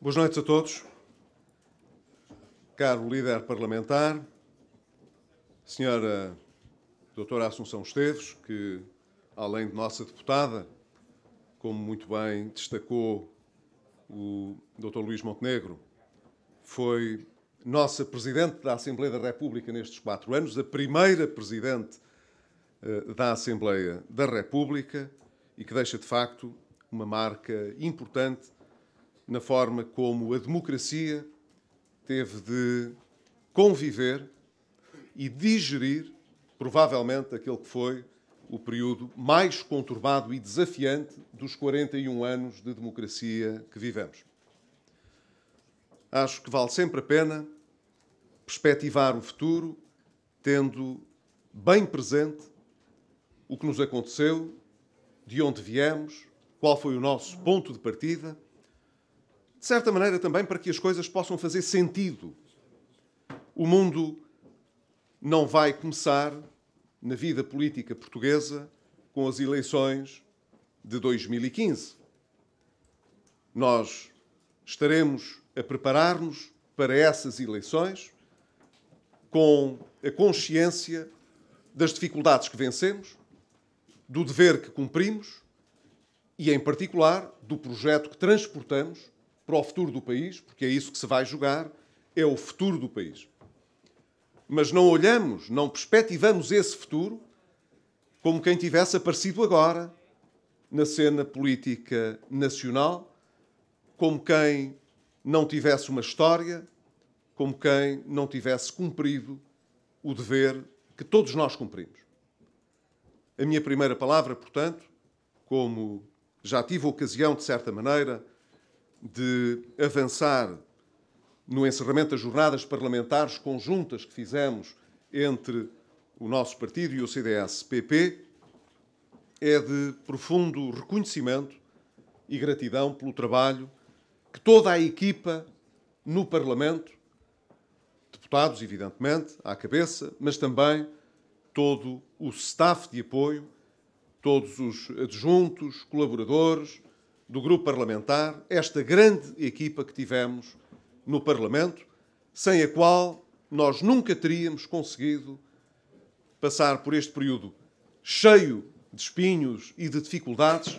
Boas noites a todos. Caro líder parlamentar, senhora doutora Assunção Esteves, que, além de nossa deputada, como muito bem destacou o Dr. Luís Montenegro, foi nossa Presidente da Assembleia da República nestes 4 anos, a primeira Presidente da Assembleia da República e que deixa, de facto, uma marca importante na forma como a democracia teve de conviver e digerir, provavelmente, aquele que foi o período mais conturbado e desafiante dos 41 anos de democracia que vivemos. Acho que vale sempre a pena perspectivar o futuro, tendo bem presente o que nos aconteceu, de onde viemos, qual foi o nosso ponto de partida, de certa maneira também para que as coisas possam fazer sentido. O mundo não vai começar na vida política portuguesa com as eleições de 2015. Nós estaremos a preparar-nos para essas eleições com a consciência das dificuldades que vencemos, do dever que cumprimos e, em particular, do projeto que transportamos para o futuro do país, porque é isso que se vai jogar, é o futuro do país. Mas não olhamos, não perspectivamos esse futuro como quem tivesse aparecido agora na cena política nacional, como quem não tivesse uma história, como quem não tivesse cumprido o dever que todos nós cumprimos. A minha primeira palavra, portanto, como já tive a ocasião, de certa maneira, de avançar no encerramento das jornadas parlamentares conjuntas que fizemos entre o nosso partido e o CDS-PP, é de profundo reconhecimento e gratidão pelo trabalho que toda a equipa no Parlamento, deputados, evidentemente, à cabeça, mas também todo o staff de apoio, todos os adjuntos, colaboradores do grupo parlamentar, esta grande equipa que tivemos no Parlamento, sem a qual nós nunca teríamos conseguido passar por este período cheio de espinhos e de dificuldades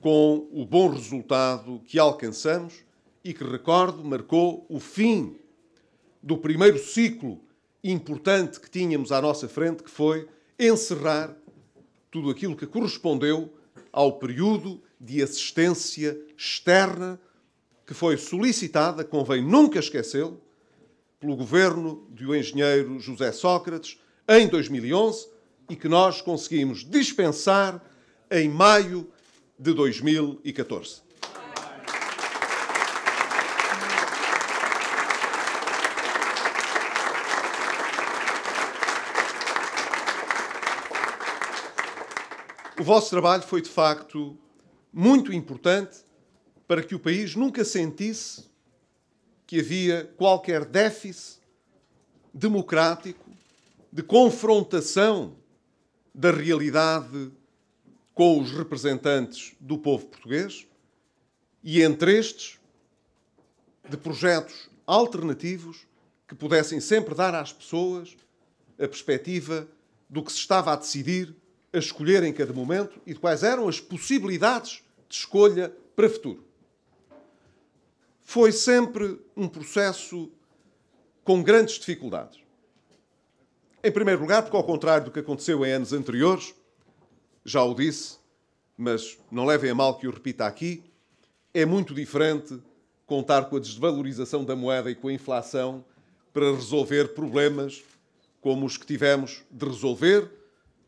com o bom resultado que alcançamos e que, recordo, marcou o fim do primeiro ciclo importante que tínhamos à nossa frente, que foi encerrar tudo aquilo que correspondeu ao período de assistência externa que foi solicitada, convém nunca esquecê-lo, pelo governo do engenheiro José Sócrates em 2011 e que nós conseguimos dispensar em maio de 2014. O vosso trabalho foi, de facto, muito importante para que o país nunca sentisse que havia qualquer déficit democrático de confrontação da realidade com os representantes do povo português e, entre estes, de projetos alternativos que pudessem sempre dar às pessoas a perspectiva do que se estava a decidir, a escolher em cada momento e de quais eram as possibilidades de escolha para o futuro. Foi sempre um processo com grandes dificuldades. Em primeiro lugar, porque, ao contrário do que aconteceu em anos anteriores, já o disse, mas não levem a mal que o repita aqui, é muito diferente contar com a desvalorização da moeda e com a inflação para resolver problemas como os que tivemos de resolver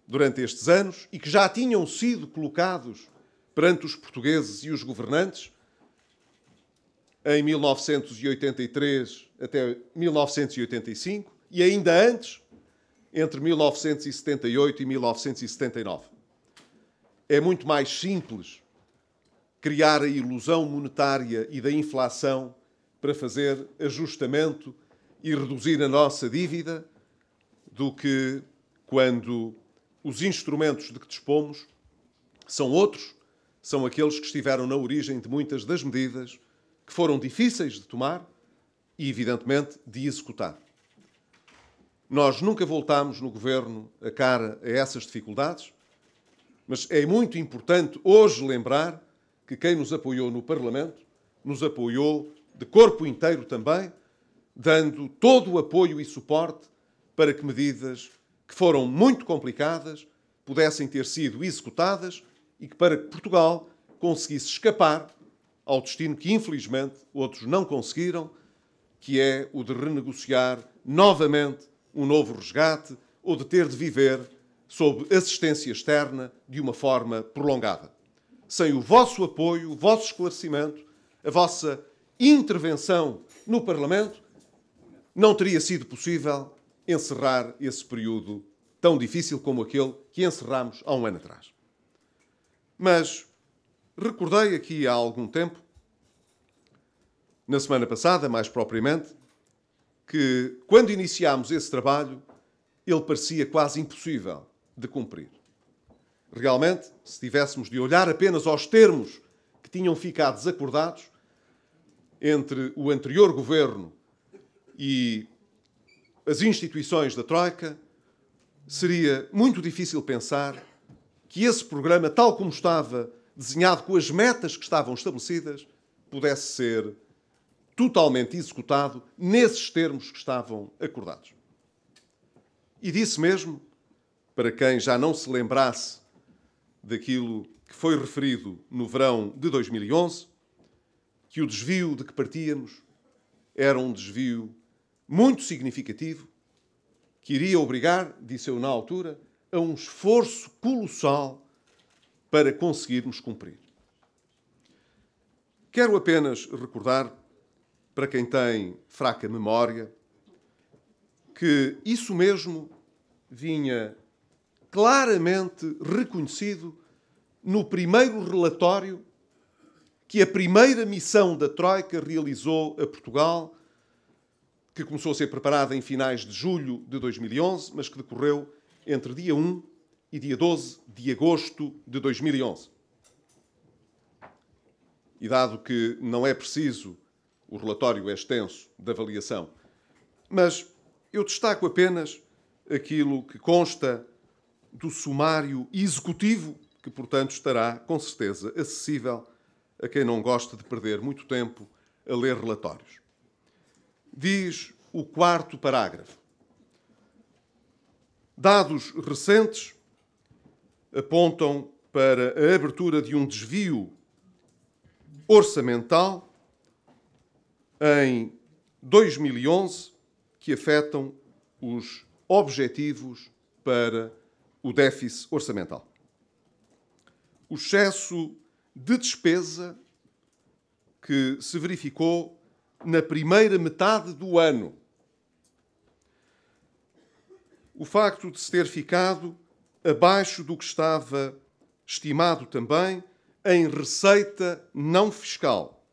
durante estes anos e que já tinham sido colocados perante os portugueses e os governantes em 1983 até 1985 e ainda antes, entre 1978 e 1979. É muito mais simples criar a ilusão monetária e da inflação para fazer ajustamento e reduzir a nossa dívida do que quando os instrumentos de que dispomos são outros, são aqueles que estiveram na origem de muitas das medidas que foram difíceis de tomar e, evidentemente, de executar. Nós nunca voltámos no Governo a cara a essas dificuldades, mas é muito importante hoje lembrar que quem nos apoiou no Parlamento nos apoiou de corpo inteiro também, dando todo o apoio e suporte para que medidas que foram muito complicadas pudessem ter sido executadas e que para que Portugal conseguisse escapar ao destino que, infelizmente, outros não conseguiram, que é o de renegociar novamente um novo resgate ou de ter de viver sob assistência externa de uma forma prolongada. Sem o vosso apoio, o vosso esclarecimento, a vossa intervenção no Parlamento, não teria sido possível encerrar esse período tão difícil como aquele que encerramos há um ano atrás. Mas recordei aqui há algum tempo, na semana passada, mais propriamente, que quando iniciámos esse trabalho, ele parecia quase impossível de cumprir. Realmente, se tivéssemos de olhar apenas aos termos que tinham ficado desacordados entre o anterior governo e as instituições da Troika, seria muito difícil pensar que esse programa, tal como estava desenhado com as metas que estavam estabelecidas, pudesse ser totalmente executado nesses termos que estavam acordados. E disse mesmo, para quem já não se lembrasse daquilo que foi referido no verão de 2011, que o desvio de que partíamos era um desvio muito significativo, que iria obrigar, disse eu na altura, a um esforço colossal para conseguirmos cumprir. Quero apenas recordar, para quem tem fraca memória, que isso mesmo vinha claramente reconhecido no primeiro relatório que a primeira missão da Troika realizou a Portugal, que começou a ser preparada em finais de julho de 2011, mas que decorreu entre dia 1 e dia 12 de agosto de 2011. E dado que não é preciso, o relatório é extenso de avaliação, mas eu destaco apenas aquilo que consta do sumário executivo, que, portanto, estará, com certeza, acessível a quem não gosta de perder muito tempo a ler relatórios. Diz o quarto parágrafo. Dados recentes apontam para a abertura de um desvio orçamental em 2011 que afetam os objetivos para o déficit orçamental. O excesso de despesa que se verificou na primeira metade do ano. O facto de se ter ficado abaixo do que estava estimado também em receita não fiscal,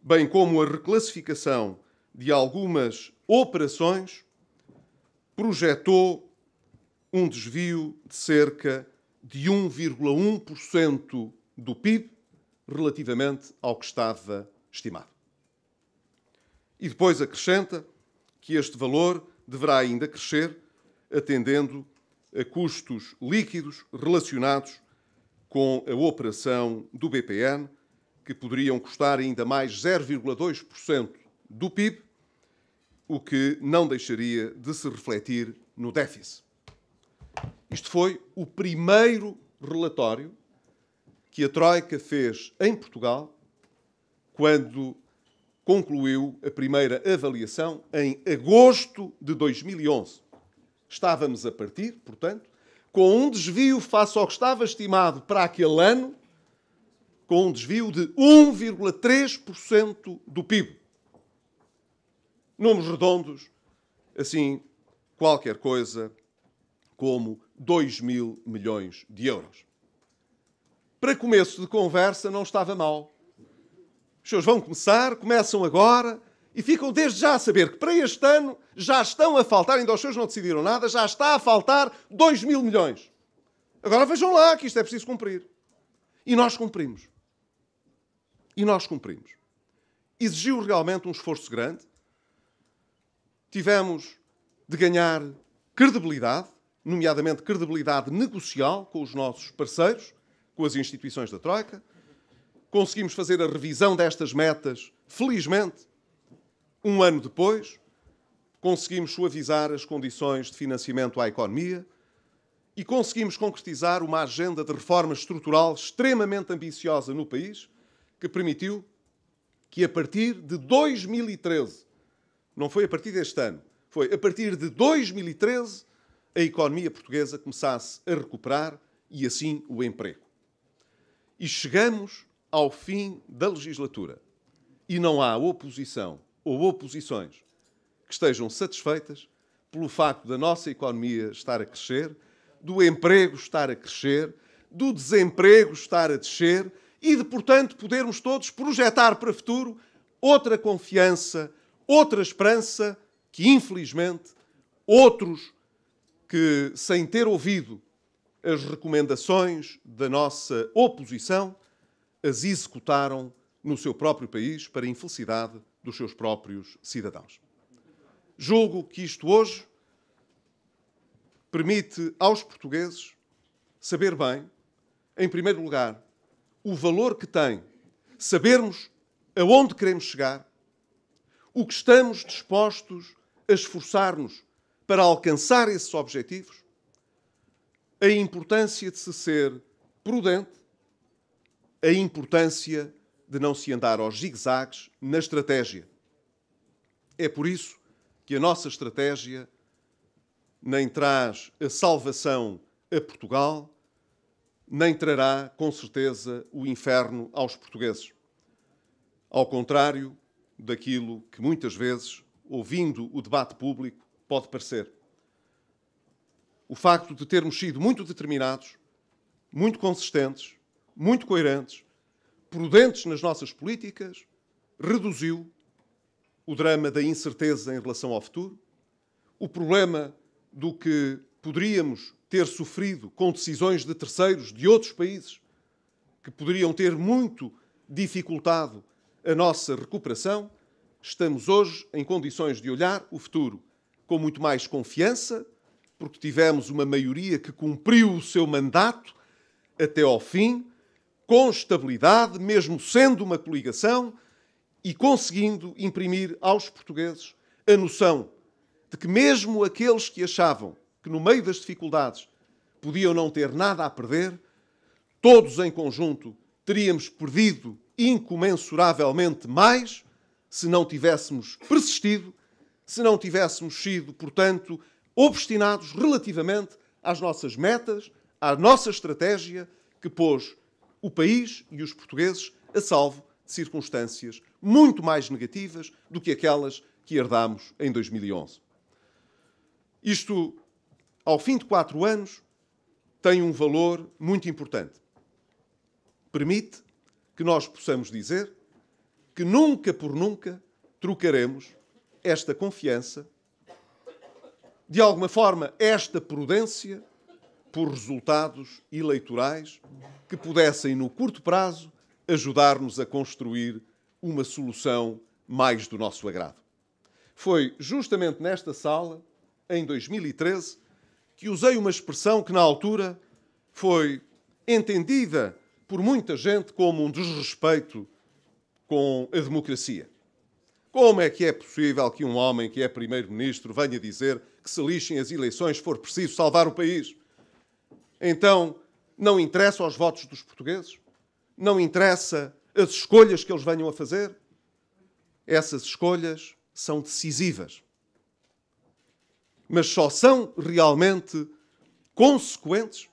bem como a reclassificação de algumas operações, projetou um desvio de cerca de 1,1% do PIB relativamente ao que estava estimado. E depois acrescenta que este valor deverá ainda crescer, atendendo a custos líquidos relacionados com a operação do BPN, que poderiam custar ainda mais 0,2% do PIB, o que não deixaria de se refletir no déficit. Isto foi o primeiro relatório que a Troika fez em Portugal quando concluiu a primeira avaliação em agosto de 2011. Estávamos a partir, portanto, com um desvio face ao que estava estimado para aquele ano, com um desvio de 1,3% do PIB. Números redondos, assim, qualquer coisa como 2 mil milhões de euros. Para começo de conversa, não estava mal. Os senhores vão começam agora e ficam desde já a saber que para este ano já estão a faltar, ainda os senhores não decidiram nada, já está a faltar 2 mil milhões. Agora vejam lá que isto é preciso cumprir. E nós cumprimos. exigiu realmente um esforço grande. Tivemos de ganhar credibilidade, nomeadamente credibilidade negocial com os nossos parceiros, com as instituições da Troika. Conseguimos fazer a revisão destas metas, felizmente, um ano depois. Conseguimos suavizar as condições de financiamento à economia e conseguimos concretizar uma agenda de reforma estrutural extremamente ambiciosa no país, que permitiu que a partir de 2013, não foi a partir deste ano, foi a partir de 2013, a economia portuguesa começasse a recuperar e assim o emprego. E chegamos ao fim da legislatura e não há oposição ou oposições que estejam satisfeitas pelo facto da nossa economia estar a crescer, do emprego estar a crescer, do desemprego estar a descer e de, portanto, podermos todos projetar para o futuro outra confiança, outra esperança que, infelizmente, outros que, sem ter ouvido as recomendações da nossa oposição, as executaram no seu próprio país para a infelicidade dos seus próprios cidadãos. Julgo que isto hoje permite aos portugueses saber bem, em primeiro lugar, o valor que tem sabermos aonde queremos chegar, o que estamos dispostos a esforçar-nos para alcançar esses objetivos, a importância de se ser prudente, a importância de não se andar aos zigue-zagues na estratégia. É por isso que a nossa estratégia nem traz a salvação a Portugal, nem trará, com certeza, o inferno aos portugueses. Ao contrário daquilo que muitas vezes, ouvindo o debate público, pode parecer. O facto de termos sido muito determinados, muito consistentes, muito coerentes, prudentes nas nossas políticas, reduziu o drama da incerteza em relação ao futuro, o problema do que poderíamos ter sofrido com decisões de terceiros de outros países que poderiam ter muito dificultado a nossa recuperação. Estamos hoje em condições de olhar o futuro com muito mais confiança, porque tivemos uma maioria que cumpriu o seu mandato até ao fim, com estabilidade, mesmo sendo uma coligação, e conseguindo imprimir aos portugueses a noção de que mesmo aqueles que achavam que no meio das dificuldades podiam não ter nada a perder, todos em conjunto teríamos perdido incomensuravelmente mais se não tivéssemos persistido, se não tivéssemos sido, portanto, obstinados relativamente às nossas metas, à nossa estratégia que pôs o país e os portugueses a salvo de circunstâncias muito mais negativas do que aquelas que herdámos em 2011. Isto, ao fim de 4 anos, tem um valor muito importante. Permite que nós possamos dizer que nunca por nunca trocaremos esta confiança, de alguma forma esta prudência, por resultados eleitorais que pudessem, no curto prazo, ajudar-nos a construir uma solução mais do nosso agrado. Foi justamente nesta sala, em 2013, que usei uma expressão que, na altura, foi entendida por muita gente como um desrespeito com a democracia. Como é que é possível que um homem que é primeiro-ministro venha dizer que se lixem as eleições se for preciso salvar o país? Então, não interessa aos votos dos portugueses? Não interessa as escolhas que eles venham a fazer? Essas escolhas são decisivas. Mas só são realmente consequentes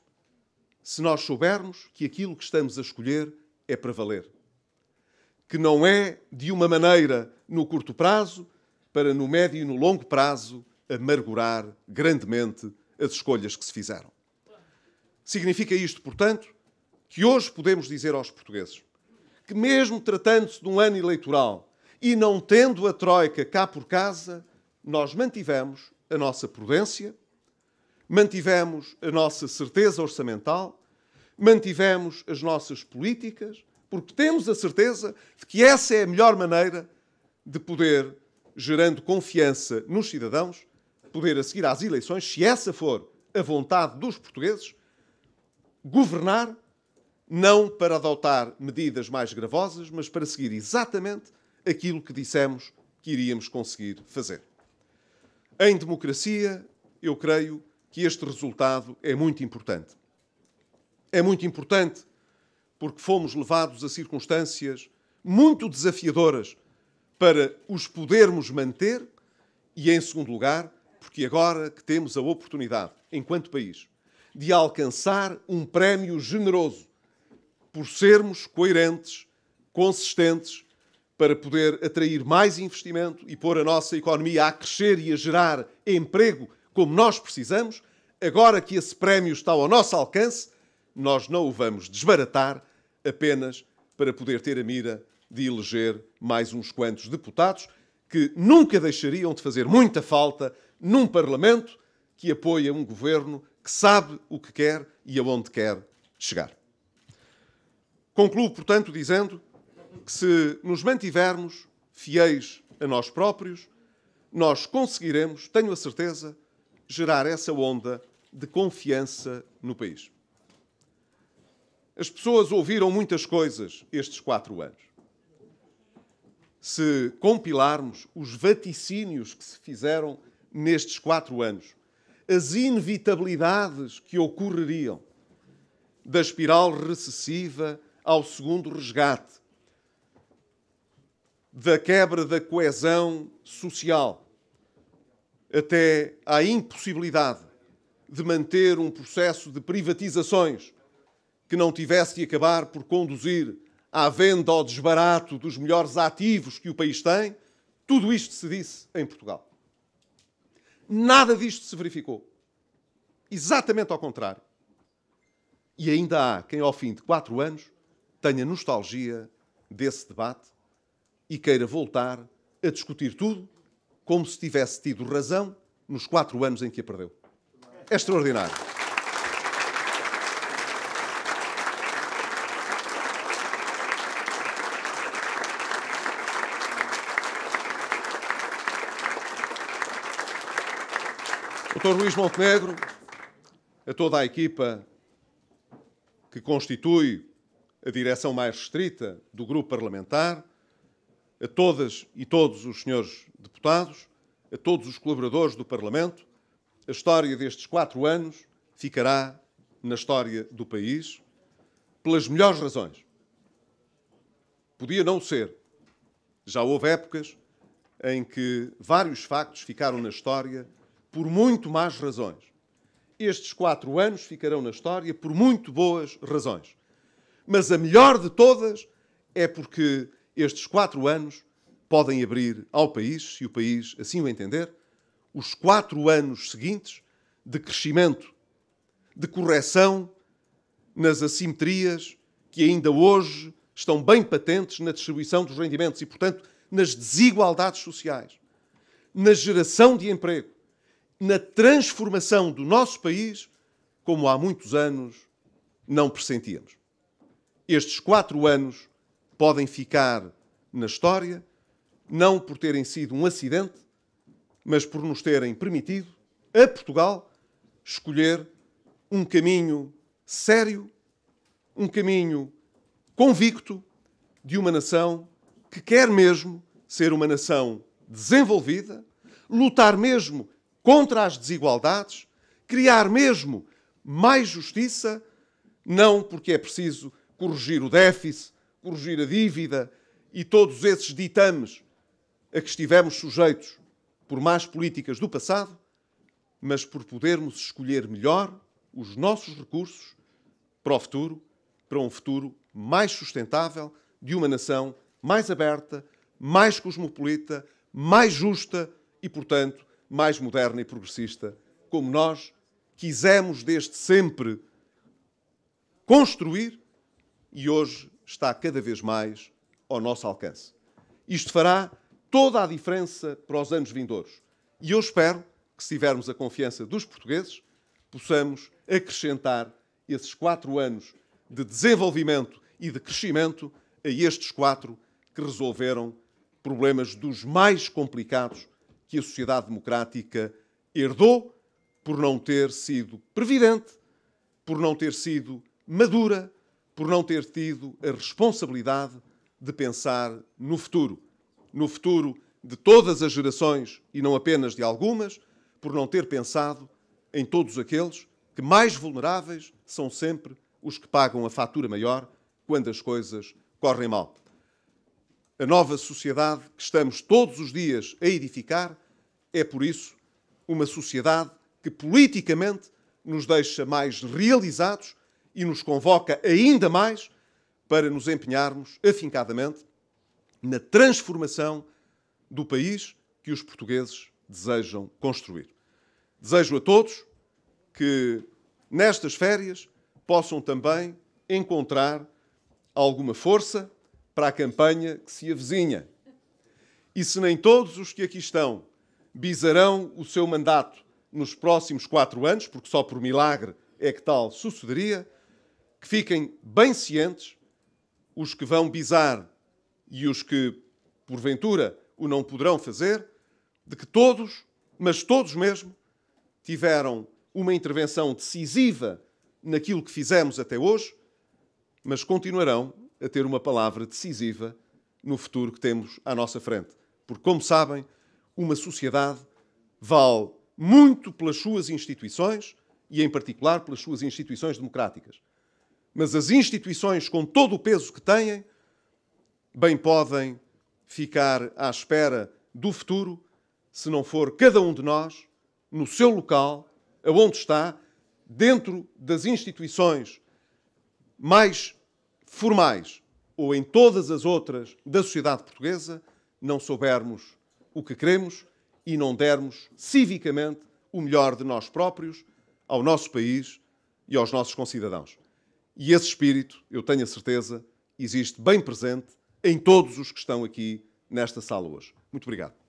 se nós soubermos que aquilo que estamos a escolher é para valer. Que não é de uma maneira no curto prazo para no médio e no longo prazo amargurar grandemente as escolhas que se fizeram. Significa isto, portanto, que hoje podemos dizer aos portugueses que, mesmo tratando-se de um ano eleitoral e não tendo a Troika cá por casa, nós mantivemos a nossa prudência, mantivemos a nossa certeza orçamental, mantivemos as nossas políticas porque temos a certeza de que essa é a melhor maneira de poder, gerando confiança nos cidadãos, poder, a seguir às eleições, se essa for a vontade dos portugueses, governar, não para adotar medidas mais gravosas, mas para seguir exatamente aquilo que dissemos que iríamos conseguir fazer. Em democracia, eu creio que este resultado é muito importante. É muito importante porque fomos levados a circunstâncias muito desafiadoras para os podermos manter e, em segundo lugar, porque agora que temos a oportunidade, enquanto país, de alcançar um prémio generoso por sermos coerentes, consistentes, para poder atrair mais investimento e pôr a nossa economia a crescer e a gerar emprego como nós precisamos, agora que esse prémio está ao nosso alcance, nós não o vamos desbaratar apenas para poder ter a mira de eleger mais uns quantos deputados que nunca deixariam de fazer muita falta num Parlamento que apoia um governo que sabe o que quer e aonde quer chegar. Concluo, portanto, dizendo que se nos mantivermos fiéis a nós próprios, nós conseguiremos, tenho a certeza, gerar essa onda de confiança no país. As pessoas ouviram muitas coisas estes 4 anos. Se compilarmos os vaticínios que se fizeram nestes 4 anos, as inevitabilidades que ocorreriam, da espiral recessiva ao segundo resgate, da quebra da coesão social, até à impossibilidade de manter um processo de privatizações que não tivesse de acabar por conduzir à venda ou desbarato dos melhores ativos que o país tem, tudo isto se disse em Portugal. Nada disto se verificou. Exatamente ao contrário. E ainda há quem, ao fim de 4 anos, tenha nostalgia desse debate e queira voltar a discutir tudo como se tivesse tido razão nos 4 anos em que a perdeu. É extraordinário. Dr. Luís Montenegro, a toda a equipa que constitui a direção mais restrita do grupo parlamentar, a todas e todos os senhores deputados, a todos os colaboradores do Parlamento, a história destes 4 anos ficará na história do país pelas melhores razões. Podia não ser. Já houve épocas em que vários factos ficaram na história por muito más razões. Estes 4 anos ficarão na história por muito boas razões. Mas a melhor de todas é porque estes 4 anos podem abrir ao país, se o país assim o entender, os 4 anos seguintes de crescimento, de correção nas assimetrias que ainda hoje estão bem patentes na distribuição dos rendimentos e, portanto, nas desigualdades sociais, na geração de emprego, na transformação do nosso país como há muitos anos não pressentíamos. Estes 4 anos podem ficar na história, não por terem sido um acidente, mas por nos terem permitido, a Portugal, escolher um caminho sério, um caminho convicto de uma nação que quer mesmo ser uma nação desenvolvida, lutar mesmo contra as desigualdades, criar mesmo mais justiça, não porque é preciso corrigir o déficit, corrigir a dívida e todos esses ditames a que estivemos sujeitos por más políticas do passado, mas por podermos escolher melhor os nossos recursos para o futuro, para um futuro mais sustentável, de uma nação mais aberta, mais cosmopolita, mais justa e, portanto, mais moderna e progressista, como nós quisemos desde sempre construir e hoje está cada vez mais ao nosso alcance. Isto fará toda a diferença para os anos vindouros. E eu espero que, se tivermos a confiança dos portugueses, possamos acrescentar esses 4 anos de desenvolvimento e de crescimento a estes 4 que resolveram problemas dos mais complicados que a sociedade democrática herdou por não ter sido previdente, por não ter sido madura, por não ter tido a responsabilidade de pensar no futuro de todas as gerações e não apenas de algumas, por não ter pensado em todos aqueles que mais vulneráveis são sempre os que pagam a fatura maior quando as coisas correm mal. A nova sociedade que estamos todos os dias a edificar é, por isso, uma sociedade que politicamente nos deixa mais realizados e nos convoca ainda mais para nos empenharmos afincadamente na transformação do país que os portugueses desejam construir. Desejo a todos que nestas férias possam também encontrar alguma força para a campanha que se avizinha. E se nem todos os que aqui estão bisarão o seu mandato nos próximos 4 anos, porque só por milagre é que tal sucederia, que fiquem bem cientes os que vão bisar e os que, porventura, o não poderão fazer, de que todos, mas todos mesmo, tiveram uma intervenção decisiva naquilo que fizemos até hoje, mas continuarão a ter uma palavra decisiva no futuro que temos à nossa frente. Porque, como sabem, uma sociedade vale muito pelas suas instituições e, em particular, pelas suas instituições democráticas. Mas as instituições, com todo o peso que têm, bem podem ficar à espera do futuro se não for cada um de nós, no seu local, aonde está, dentro das instituições mais formais ou em todas as outras da sociedade portuguesa, não soubermos o que queremos e não dermos civicamente o melhor de nós próprios ao nosso país e aos nossos concidadãos. E esse espírito, eu tenho a certeza, existe bem presente em todos os que estão aqui nesta sala hoje. Muito obrigado.